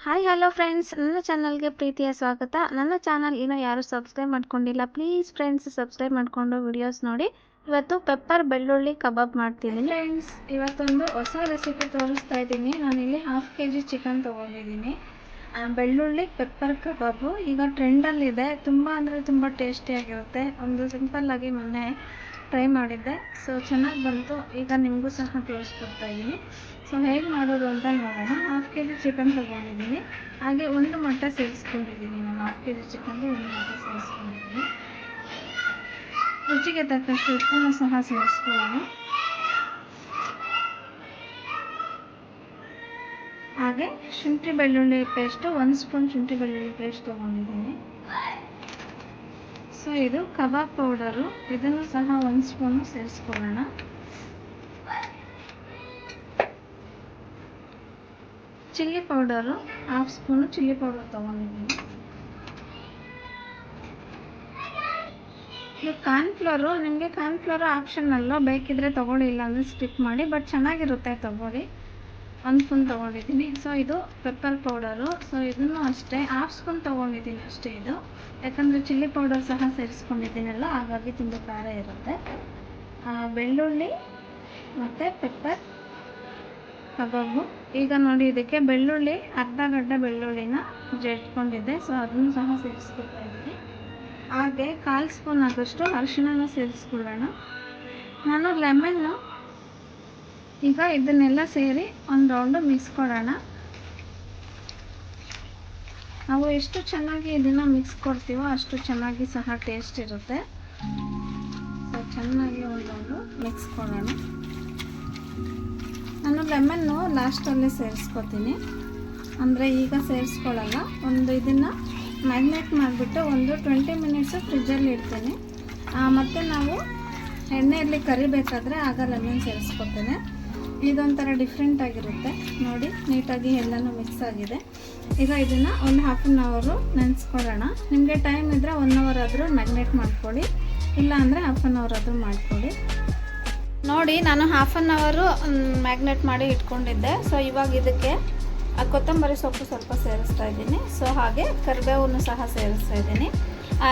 Hi hello friends, ನನ್ನ ಚಾನಲ್ಗೆ ಪ್ರೀತಿಯ ಸ್ವಾಗತ. ನನ್ನ ಚಾನಲ್ ಇನ್ನೂ ಯಾರು ಸಬ್ಸ್ಕ್ರೈಬ್ ಮಾಡ್ಕೊಂಡಿಲ್ಲ, ಪ್ಲೀಸ್ ಫ್ರೆಂಡ್ಸ್ ಸಬ್ಸ್ಕ್ರೈಬ್ ಮಾಡಿಕೊಂಡು ವಿಡಿಯೋಸ್ ನೋಡಿ. ಇವತ್ತು ಪೆಪ್ಪರ್ ಬೆಳ್ಳುಳ್ಳಿ ಕಬಾಬ್ ಮಾಡ್ತಿದ್ದೀನಿ ಫ್ರೆಂಡ್ಸ್. ಇವತ್ತೊಂದು ಹೊಸ ರೆಸಿಪಿ ತೋರಿಸ್ತಾ ಇದ್ದೀನಿ. ನಾನಿಲ್ಲಿ 1/2 kg ಚಿಕನ್ ತೊಗೊಂಡಿದ್ದೀನಿ. ಬೆಳ್ಳುಳ್ಳಿ ಪೆಪ್ಪರ್ ಕಬಾಬು ಈಗ ಟ್ರೆಂಡಲ್ಲಿದೆ. ತುಂಬ ಅಂದರೆ ತುಂಬ ಟೇಸ್ಟಿಯಾಗಿರುತ್ತೆ. ಒಂದು ಸಿಂಪಲ್ಲಾಗಿ ಮೊನ್ನೆ ಟ್ರೈ ಮಾಡಿದ್ದೆ, ಸೊ ಚೆನ್ನಾಗಿ ಬಂತು. ಈಗ ನಿಮಗೂ ಸಹ ತೋರಿಸ್ಕೊಡ್ತಾ ಇದ್ದೀನಿ. ಸೊ ಹೇಗೆ ಮಾಡೋದು ಅಂತ ನೋಡೋಣ. 1/2 kg ಚಿಕನ್ ತೊಗೊಂಡಿದ್ದೀನಿ. ಹಾಗೆ ಒಂದು ಮೊಟ್ಟೆ ಸೇರಿಸ್ಕೊಂಡಿದ್ದೀನಿ. ನಾನು 1/2 kg ಚಿಕನ್ಗೆ ಒಂದು ಮೊಟ್ಟೆ ಸೇರಿಸ್ಕೊಂಡಿದ್ದೀನಿ. ರುಚಿಗೆ ತಕ್ಕಷ್ಟು ಉಪ್ಪನ್ನು ಸಹ ಸೇರಿಸ್ಕೊಳ್ಳೋಣ. ಹಾಗೆ ಶುಂಠಿ ಬೆಳ್ಳುಳ್ಳಿ ಪೇಸ್ಟು 1 ಸ್ಪೂನ್ ಶುಂಠಿ ಬೆಳ್ಳುಳ್ಳಿ ಪೇಸ್ಟ್ ತೊಗೊಂಡಿದ್ದೀನಿ. ಸೊ ಇದು ಕಬಾಬ್ ಪೌಡರು, ಇದನ್ನು ಸಹ 1 ಸ್ಪೂನು ಸೇರಿಸ್ಕೊಳ್ಳೋಣ. Chilli powder 1/2 spoon chilli powder ತೊಗೊಂಡಿದ್ದೀನಿ. ಇದು ಕಾರ್ನ್ಫ್ಲೋರು, ನಿಮಗೆ ಕಾರ್ನ್ಫ್ಲೋರು ಆಪ್ಷನಲ್ಲು, ಬೇಕಿದ್ದರೆ ತೊಗೊಳ್ಳಿ, ಇಲ್ಲ ಅಂದರೆ ಸ್ಕಿಪ್ ಮಾಡಿ, ಬಟ್ ಚೆನ್ನಾಗಿರುತ್ತೆ, ತೊಗೊಳ್ಳಿ. 1 ಸ್ಪೂನ್ ತೊಗೊಂಡಿದ್ದೀನಿ. ಸೊ ಇದು ಪೆಪ್ಪರ್ ಪೌಡರು. ಸೊ ಇದನ್ನು ಅಷ್ಟೇ 1/2 ಸ್ಪೂನ್ ತೊಗೊಂಡಿದ್ದೀನಿ ಅಷ್ಟೇ ಇದು, ಯಾಕಂದರೆ ಚಿಲ್ಲಿ ಪೌಡರ್ ಸಹ ಸೇರಿಸ್ಕೊಂಡಿದ್ದೀನಲ್ಲ, ಹಾಗಾಗಿ ತುಂಬ ಖಾರ ಇರುತ್ತೆ. ಬೆಳ್ಳುಳ್ಳಿ ಮತ್ತು ಪೆಪ್ಪರ್ ಕಬಾಬು. ಈಗ ನೋಡಿ, ಇದಕ್ಕೆ ಬೆಳ್ಳುಳ್ಳಿ ಅರ್ಧ ಗಡ್ಡೆ ಬೆಳ್ಳುಳ್ಳಿನ ಜಜ್ಕೊಂಡಿದ್ದೆ, ಸೊ ಅದನ್ನು ಸಹ ಸೇರಿಸ್ಕೊಳ್ತಾ ಇದ್ದೀನಿ. ಹಾಗೆ 1/4 ಸ್ಪೂನ್ ಆಗೋಷ್ಟು ಅರಿಶಿಣನ ಸೇರಿಸ್ಕೊಳ್ಳೋಣ. ನಾನು ಲೆಮನ್ನು, ಈಗ ಇದನ್ನೆಲ್ಲ ಸೇರಿ ಒಂದು ರೌಂಡು ಮಿಕ್ಸ್ ಕೊಡೋಣ. ನಾವು ಎಷ್ಟು ಚೆನ್ನಾಗಿ ಇದನ್ನು ಮಿಕ್ಸ್ ಕೊಡ್ತೀವೋ ಅಷ್ಟು ಚೆನ್ನಾಗಿ ಸಹ ಟೇಸ್ಟ್ ಇರುತ್ತೆ. ಸೊ ಚೆನ್ನಾಗಿ ಒಂದು ರೌಂಡು ಮಿಕ್ಸ್ ಕೊಡೋಣ. ನಾನು ಲೆಮನ್ನು ಲಾಸ್ಟಲ್ಲೇ ಸೇರಿಸ್ಕೊತೀನಿ, ಅಂದರೆ ಈಗ ಸೇರಿಸ್ಕೊಳ್ಳಲ್ಲ. ಇದನ್ನು ಮ್ಯಾರಿನೇಟ್ ಮಾಡಿಬಿಟ್ಟು ಒಂದು 20 ಮಿನಿಟ್ಸು ಫ್ರಿಜ್ಜಲ್ಲಿ ಇಡ್ತೀನಿ. ಮತ್ತು ನಾವು ಎಣ್ಣೆಯಲ್ಲಿ ಕರಿಬೇಕಾದ್ರೆ ಆಗ ಲೆಮನ್ ಸೇರಿಸ್ಕೊತೇನೆ. ಇದೊಂಥರ ಡಿಫ್ರೆಂಟಾಗಿರುತ್ತೆ. ನೋಡಿ, ನೀಟಾಗಿ ಎಲ್ಲನೂ ಮಿಕ್ಸ್ ಆಗಿದೆ. ಈಗ ಇದನ್ನು ಒಂದು 1/2 ಅವರು ನೆನೆಸ್ಕೊಳ್ಳೋಣ. ನಿಮಗೆ ಟೈಮ್ ಇದ್ದರೆ 1 ಅವರ್ ಆದರೂ ಮ್ಯಾರಿನೇಟ್ ಮಾಡ್ಕೊಳ್ಳಿ, ಇಲ್ಲ ಅಂದರೆ 1/2 ಅವರ್ ಆದರೂ ಮಾಡ್ಕೊಳ್ಳಿ. ನೋಡಿ, ನಾನು 1/2 ಅವರು ಮ್ಯಾಗ್ನೇಟ್ ಮಾಡಿ ಇಟ್ಕೊಂಡಿದ್ದೆ. ಸೊ ಇವಾಗ ಇದಕ್ಕೆ ಕೊತ್ತಂಬರಿ ಸೊಪ್ಪು ಸ್ವಲ್ಪ ಸೇರಿಸ್ತಾ ಇದ್ದೀನಿ. ಸೊ ಹಾಗೆ ಕರಿಬೇವನ್ನು ಸಹ ಸೇರಿಸ್ತಾ ಇದ್ದೀನಿ.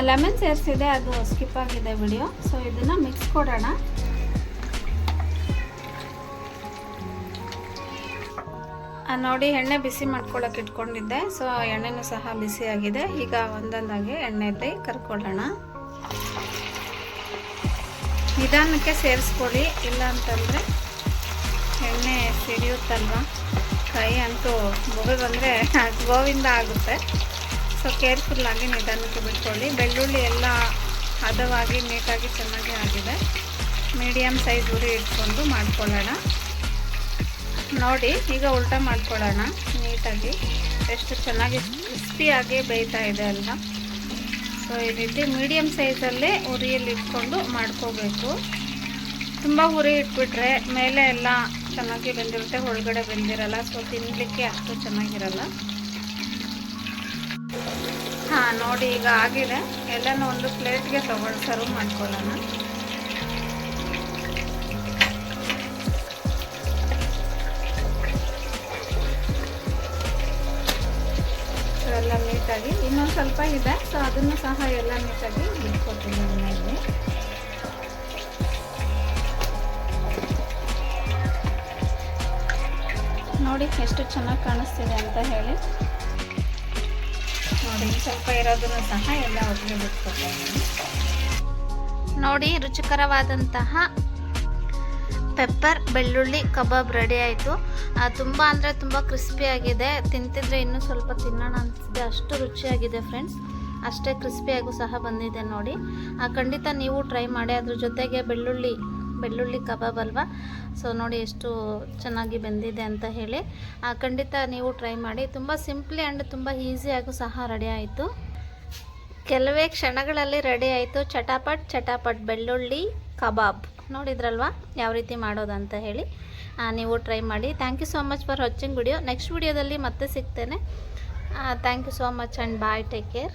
ಲೆಮನ್ ಸೇರಿಸಿದೆ, ಅದು ಸ್ಕಿಪ್ ಆಗಿದೆ ವಿಡಿಯೋ. ಸೊ ಇದನ್ನು ಮಿಕ್ಸ್ ಕೊಡೋಣ. ನೋಡಿ, ಎಣ್ಣೆ ಬಿಸಿ ಮಾಡ್ಕೊಳ್ಳೋಕೆ ಇಟ್ಕೊಂಡಿದ್ದೆ. ಸೊ ಎಣ್ಣೆನೂ ಸಹ ಬಿಸಿಯಾಗಿದೆ. ಈಗ ಒಂದೊಂದಾಗಿ ಎಣ್ಣೆಯಲ್ಲಿ ಕರ್ಕೊಳ್ಳೋಣ. ನಿಧಾನಕ್ಕೆ ಸೇರಿಸ್ಕೊಳ್ಳಿ, ಇಲ್ಲ ಅಂತಂದರೆ ಎಣ್ಣೆ ಸಿಡಿಯುತ್ತಲ್ವ, ಕೈ ಅಂತೂ ಮುಗಿ ಬಂದರೆ ಗೋವಿಂದ ಆಗುತ್ತೆ. ಸೊ ಕೇರ್ಫುಲ್ಲಾಗಿ ನಿಧಾನಕ್ಕೆ ಬಿಟ್ಕೊಳ್ಳಿ. ಬೆಳ್ಳುಳ್ಳಿ ಎಲ್ಲ ಹದವಾಗಿ ನೀಟಾಗಿ ಚೆನ್ನಾಗಿ ಆಗಿದೆ. ಮೀಡಿಯಮ್ ಸೈಜ್ ಉರಿ ಇಟ್ಕೊಂಡು ಮಾಡ್ಕೊಳ್ಳೋಣ. ನೋಡಿ, ಈಗ ಉಲ್ಟಾ ಮಾಡ್ಕೊಳ್ಳೋಣ. ನೀಟಾಗಿ ಎಷ್ಟು ಚೆನ್ನಾಗಿ ಕ್ರಿಸ್ಪಿಯಾಗಿ ಬೇಯ್ತಾ ಇದೆ ಅಲ್ವಾ. ಸೊ ಈ ರೀತಿ ಮೀಡಿಯಮ್ ಸೈಜಲ್ಲೇ ಉರಿಯಲ್ಲಿ ಇಟ್ಕೊಂಡು ಮಾಡ್ಕೋಬೇಕು. ತುಂಬ ಉರಿ ಇಟ್ಬಿಟ್ರೆ ಮೇಲೆ ಎಲ್ಲ ಚೆನ್ನಾಗಿ ಬೆಂದಿರುತ್ತೆ, ಒಳಗಡೆ ಬೆಂದಿರಲ್ಲ. ಸೊ ತಿನ್ನಲಿಕ್ಕೆ ಅಷ್ಟು ಚೆನ್ನಾಗಿರಲ್ಲ. ನೋಡಿ, ಈಗ ಆಗಿದೆ. ಎಲ್ಲನೂ ಒಂದು ಪ್ಲೇಟ್ಗೆ ಸರ್ವ್ ಮಾಡ್ಕೊಳ್ಳೋಣ. ಎಲ್ಲ ನೀಟಾಗಿ ಇನ್ನೊಂದು ಸ್ವಲ್ಪ ಇದೆ. ಸೊ ಅದನ್ನು ಸಹ ಎಲ್ಲ ನೀಟಾಗಿ ಬಿಟ್ಕೊತೀನಿ ಎಣ್ಣೆಯಲ್ಲಿ. ನೋಡಿ ಎಷ್ಟು ಚೆನ್ನಾಗಿ ಕಾಣಿಸ್ತಿದೆ ಅಂತ ಹೇಳಿ. ನೋಡಿ, ಸ್ವಲ್ಪ ಇರೋದನ್ನು ಸಹ ಎಲ್ಲ ಒಟ್ಟಿಗೆ ಬಿಟ್ಕೊತೀನಿ. ನೋಡಿ, ರುಚಿಕರವಾದಂತಹ ಪೆಪ್ಪರ್ ಬೆಳ್ಳುಳ್ಳಿ ಕಬಾಬ್ ರೆಡಿ ಆಯಿತು. ತುಂಬ ಅಂದರೆ ತುಂಬ ಕ್ರಿಸ್ಪಿಯಾಗಿದೆ. ತಿಂತಿದ್ರೆ ಇನ್ನೂ ಸ್ವಲ್ಪ ತಿನ್ನೋಣ ಅನಿಸಿದೆ, ಅಷ್ಟು ರುಚಿಯಾಗಿದೆ ಫ್ರೆಂಡ್ಸ್. ಅಷ್ಟೇ ಕ್ರಿಸ್ಪಿಯಾಗೂ ಸಹ ಬಂದಿದೆ ನೋಡಿ. ಖಂಡಿತ ನೀವು ಟ್ರೈ ಮಾಡಿ. ಅದ್ರ ಜೊತೆಗೆ ಬೆಳ್ಳುಳ್ಳಿ ಕಬಾಬ್ ಅಲ್ವಾ. ಸೊ ನೋಡಿ ಎಷ್ಟು ಚೆನ್ನಾಗಿ ಬೆಂದಿದೆ ಅಂತ ಹೇಳಿ. ಖಂಡಿತ ನೀವು ಟ್ರೈ ಮಾಡಿ. ತುಂಬ ಸಿಂಪ್ಲಿ ಆ್ಯಂಡ್ ತುಂಬ ಈಸಿಯಾಗೂ ಸಹ ರೆಡಿ ಆಯಿತು. ಕೆಲವೇ ಕ್ಷಣಗಳಲ್ಲಿ ರೆಡಿ ಆಯಿತು ಚಟಾಪಟ್ ಬೆಳ್ಳುಳ್ಳಿ ಕಬಾಬ್. ನೋಡಿದ್ರಲ್ವಾ ಯಾವ ರೀತಿ ಮಾಡೋದು ಅಂತ ಹೇಳಿ. ನೀವು ಟ್ರೈ ಮಾಡಿ. Thank you so much for watching video. Next ವಿಡಿಯೋದಲ್ಲಿ ಮತ್ತೆ ಸಿಗ್ತೇನೆ. Thank you so much and bye, take care.